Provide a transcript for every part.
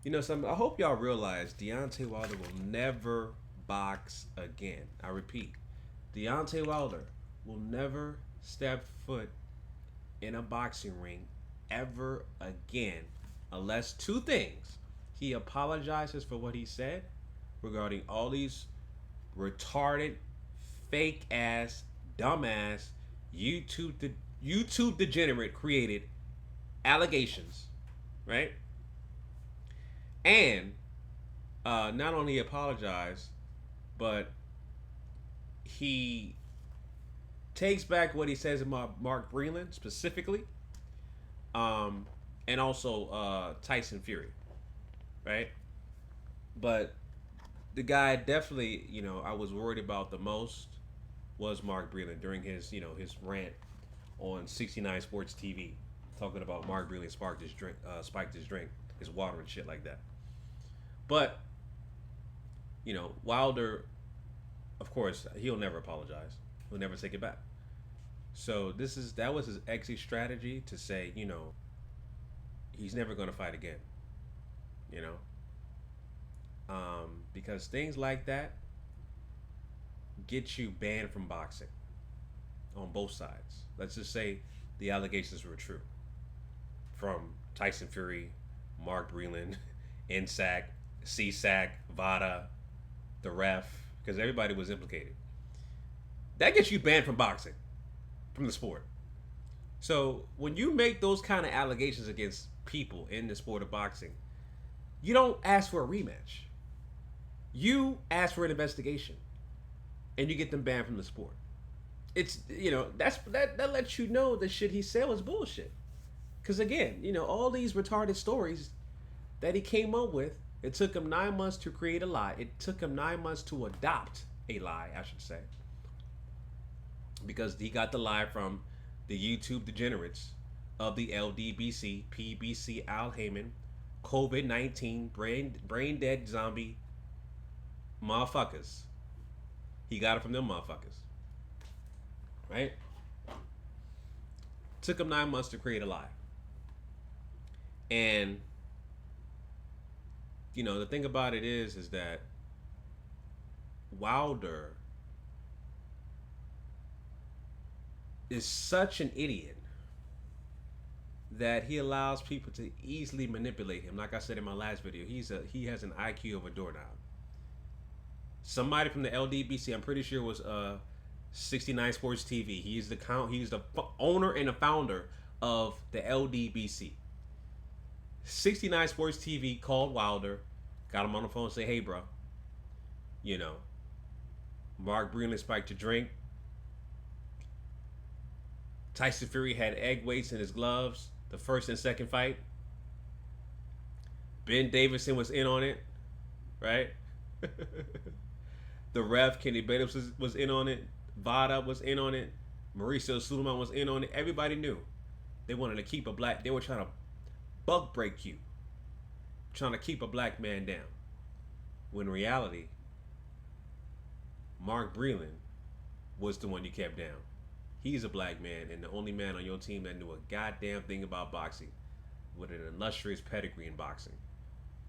You know something? I hope y'all realize Deontay Wilder will never box again. I repeat, Deontay Wilder will never step foot in a boxing ring ever again unless two things. He apologizes for what he said regarding all these retarded, fake ass, dumbass YouTube de- YouTube degenerate created allegations, right? And not only apologized, but he takes back what he says about Mark Breland specifically, um, and also Tyson Fury, right? But the guy definitely, I was worried about the most was Mark Breland during his rant on 69 Sports TV, talking about Mark Breland spiked his drink, his water and shit like that. But Wilder, of course, he'll never apologize. He'll never take it back. So that was his exit strategy to say, he's never going to fight again. You know, because things like that get you banned from boxing on both sides. Let's just say the allegations were true from Tyson Fury, Mark Breland, NSAC, CSAC, VADA, the ref, because everybody was implicated. That gets you banned from boxing, from the sport. So when you make those kind of allegations against people in the sport of boxing, you don't ask for a rematch. You ask for an investigation, and you get them banned from the sport. It's that lets you know the shit he said was bullshit. Because again, all these retarded stories that he came up with, it took him 9 months to create a lie. It took him 9 months to adopt a lie, I should say, because he got the lie from the YouTube degenerates of the LDBC, PBC, Al Heyman, COVID 19, brain dead zombie motherfuckers. He got it from them motherfuckers, right? Took him 9 months to create a lie. And the thing about it is that Wilder is such an idiot that he allows people to easily manipulate him. Like I said in my last video, he has an IQ of a doorknob. Somebody from the LDBC, I'm pretty sure, was 69 Sports TV. He's the owner and the founder of the LDBC. 69 Sports TV called Wilder, got him on the phone, and say, "Hey, bro, you know, Mark Breland spiked your drink. Tyson Fury had egg weights in his gloves the first and second fight. Ben Davison was in on it, right? The ref, Kenny Bates, was in on it. Vada was in on it. Mauricio Suleiman was in on it. Everybody knew. They wanted to keep they were trying to buck break you, trying to keep a black man down. When in reality, Mark Breland was the one you kept down. He's a black man and the only man on your team that knew a goddamn thing about boxing with an illustrious pedigree in boxing.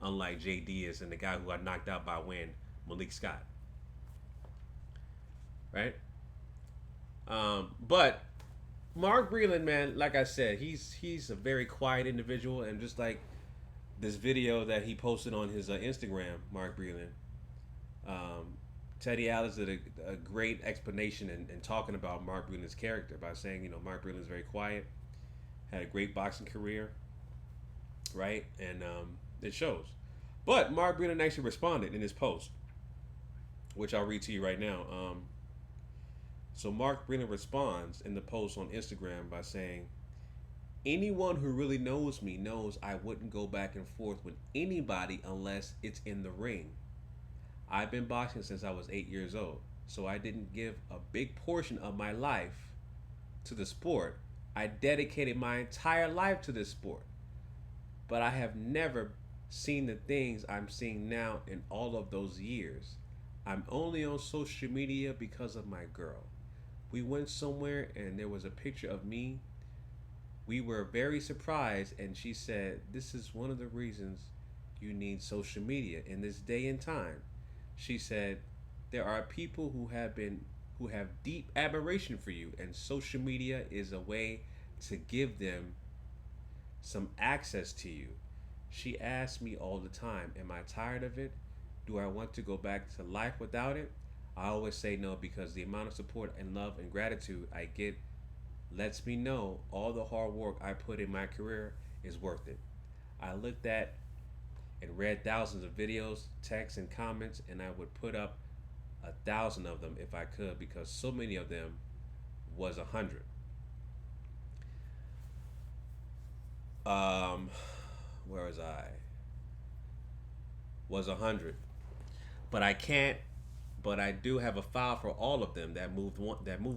Unlike Jay Diaz and the guy who got knocked out by Wynn, Malik Scott. Right? But Mark Breland, man, like I said, he's a very quiet individual, and just like this video that he posted on his Instagram, Mark Breland, Teddy Atlas did a great explanation in talking about Mark Breland's character by saying, Mark Breland is very quiet, had a great boxing career, right, and it shows. But Mark Breland actually responded in his post, which I'll read to you right now. So Mark Breland responds in the post on Instagram by saying, "Anyone who really knows me knows I wouldn't go back and forth with anybody unless it's in the ring. I've been boxing since I was 8 years old, so I didn't give a big portion of my life to the sport. I dedicated my entire life to this sport. But I have never seen the things I'm seeing now in all of those years. I'm only on social media because of my girl. We went somewhere and there was a picture of me. We were very surprised, and she said, 'This is one of the reasons you need social media in this day and time. She said, there are people who have deep admiration for you, and social media is a way to give them some access to you. She asks me all the time, am I tired of it? Do I want to go back to life without it? I always say no, because the amount of support and love and gratitude I get lets me know all the hard work I put in my career is worth it. I looked at and read thousands of videos, texts, and comments, and I would put up 1,000 of them if I could, because so many of them was 100. Um, where was I? Was 100, but I can't. But I do have a file for all of them that moved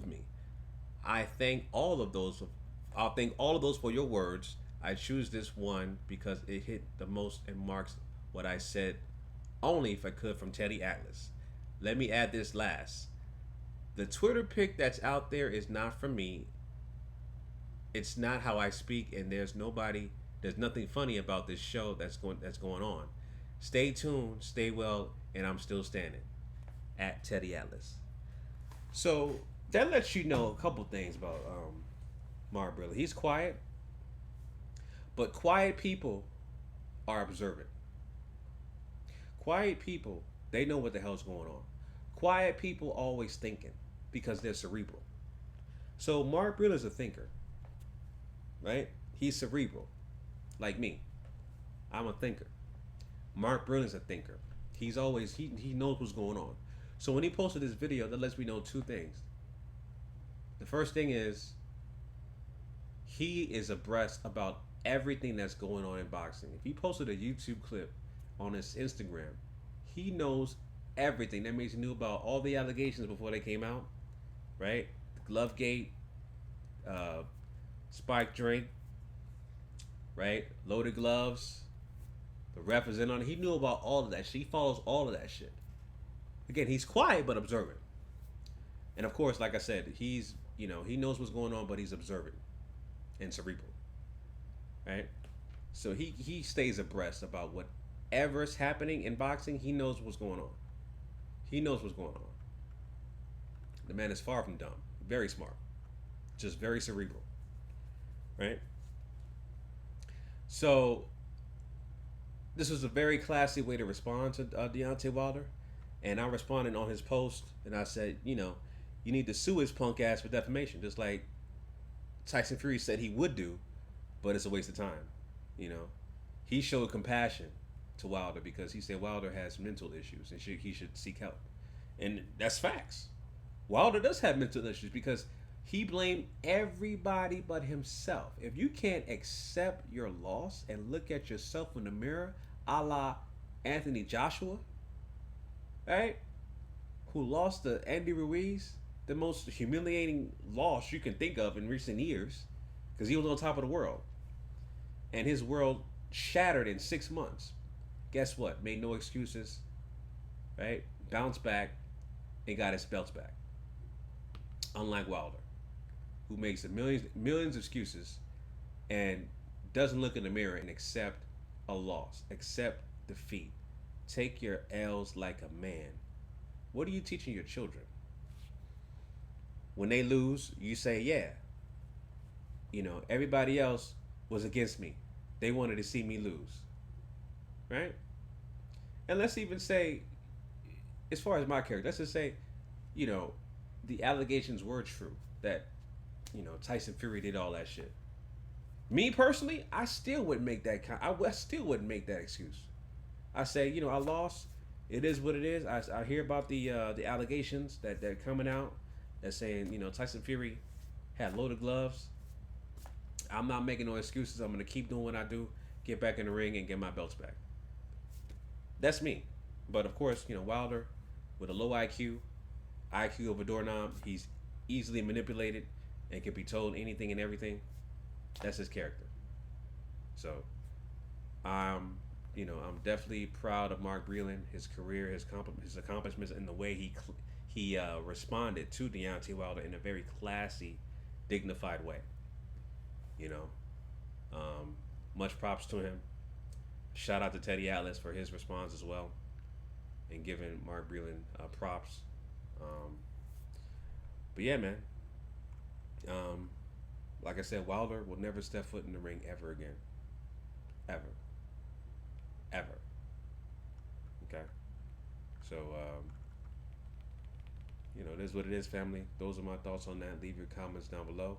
me. I thank all of those. I'll thank all of those for your words. I choose this one because it hit the most and marks what I said only if I could, from Teddy Atlas. Let me add this last. The Twitter pic that's out there is not from me. It's not how I speak, and there's nothing funny about this show that's going on. Stay tuned, stay well, and I'm still standing. At Teddy Atlas. So that lets you know a couple things about Mark Breland. He's quiet, but quiet people are observant. Quiet people, they know what the hell's going on. Quiet people always thinking because they're cerebral. So Mark Breland is a thinker, right? He's cerebral, like me. I'm a thinker. Mark Breland is a thinker. He knows what's going on. So when he posted this video, that lets me know two things. The first thing is he is abreast about everything that's going on in boxing. If he posted a YouTube clip on his Instagram, he knows everything. That means he knew about all the allegations before they came out, right? The Glovegate, spike drink, right? Loaded gloves, the ref is in on it. He knew about all of that shit. He follows all of that shit. Again, he's quiet but observant. And of course, like I said, he knows what's going on, but he's observant and cerebral, right? So he stays abreast about whatever's happening in boxing. He knows what's going on. He knows what's going on. The man is far from dumb. Very smart. Just very cerebral, right? So this was a very classy way to respond to Deontay Wilder. And I responded on his post, and I said, you need to sue his punk ass for defamation, just like Tyson Fury said he would do, but it's a waste of time. He showed compassion to Wilder because he said Wilder has mental issues and he should seek help, and that's facts. Wilder does have mental issues because he blamed everybody but himself. If you can't accept your loss and look at yourself in the mirror, a la Anthony Joshua, right? Who lost to Andy Ruiz, the most humiliating loss you can think of in recent years, because he was on top of the world. And his world shattered in 6 months. Guess what? Made no excuses, right? Bounced back and got his belts back. Unlike Wilder, who makes millions of excuses and doesn't look in the mirror and accept a loss, accept defeat. Take your L's like a man. What are you teaching your children? When they lose, you say, yeah, everybody else was against me. They wanted to see me lose, right? And let's even say, as far as my character, let's just say, the allegations were true, that, Tyson Fury did all that shit. Me personally, I still wouldn't make that I still wouldn't make that excuse. I say, I lost. It is what it is. I hear about the allegations that they're coming out that's saying, Tyson Fury had loaded gloves. I'm not making no excuses. I'm going to keep doing what I do, get back in the ring, and get my belts back. That's me. But of course, Wilder, with a low IQ of a doorknob, he's easily manipulated and can be told anything and everything. That's his character. So, I'm definitely proud of Mark Breland, his career, his accomplishments, and the way he responded to Deontay Wilder in a very classy, dignified way. Much props to him. Shout out to Teddy Atlas for his response as well, and giving Mark Breland props. Um, but yeah, man. Um, like I said, Wilder will never step foot in the ring ever again. Ever. Ever. Okay. So, it is what it is, family. Those are my thoughts on that. Leave your comments down below.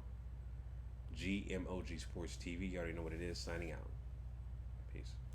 GMOG Sports TV. You already know what it is. Signing out. Peace.